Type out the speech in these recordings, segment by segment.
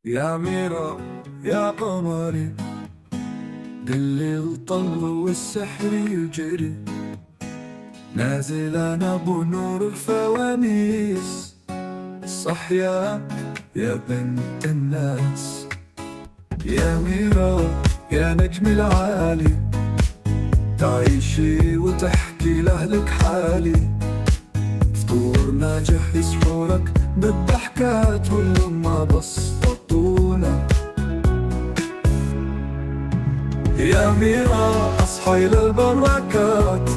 يا أميرة يا قمري، دلي الطل والسحر يجري، نازل أنا بنور الفوانيس، صحيا يا بنت الناس. يا أميرة يا نجم العالي، تعيشي وتحكي لأهلك حالي، فطور ناجح يسحرك بالضحكات واللمة بسطونا. يا أميرة أصحي للبركات،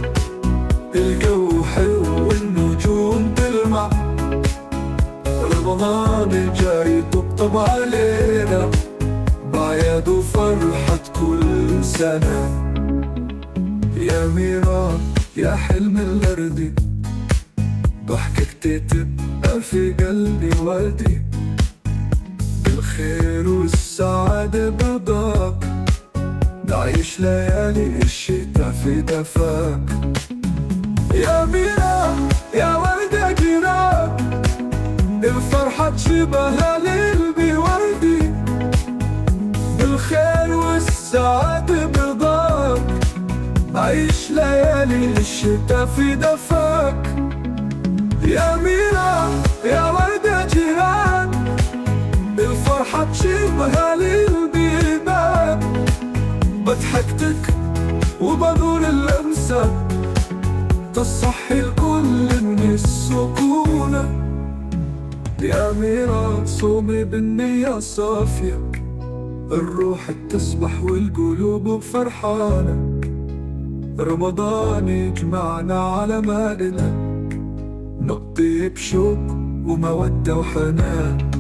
الجو حلو والنجوم تلمع، رمضان جاي طبطب علينا، بعيد وفرحة كل سنة. يا أميرة يا حلم الوردي، ضحكك تبقى في قلبي وردي، بالخير والسعادة برضاك، نعيش ليالي الشتا في دفاك. يا أميرة يا وردة جيران، الفرحة تشبه لقلبي وردي، بالخير والسعادة برضاك، عيش ليالي الشتا في دفاك. يا أميرة يا وردة جيران، الفرحة تشبه لقلبي باب، بضحكتك وبنور اللمسة، تصحي الكل من السكونة. يا أميرة صومي بالنية صافية، الروح تسبح والقلوب فرحانة، رمضان يجمعنا على مائدة، نقضي بشوق ومودة وحنان.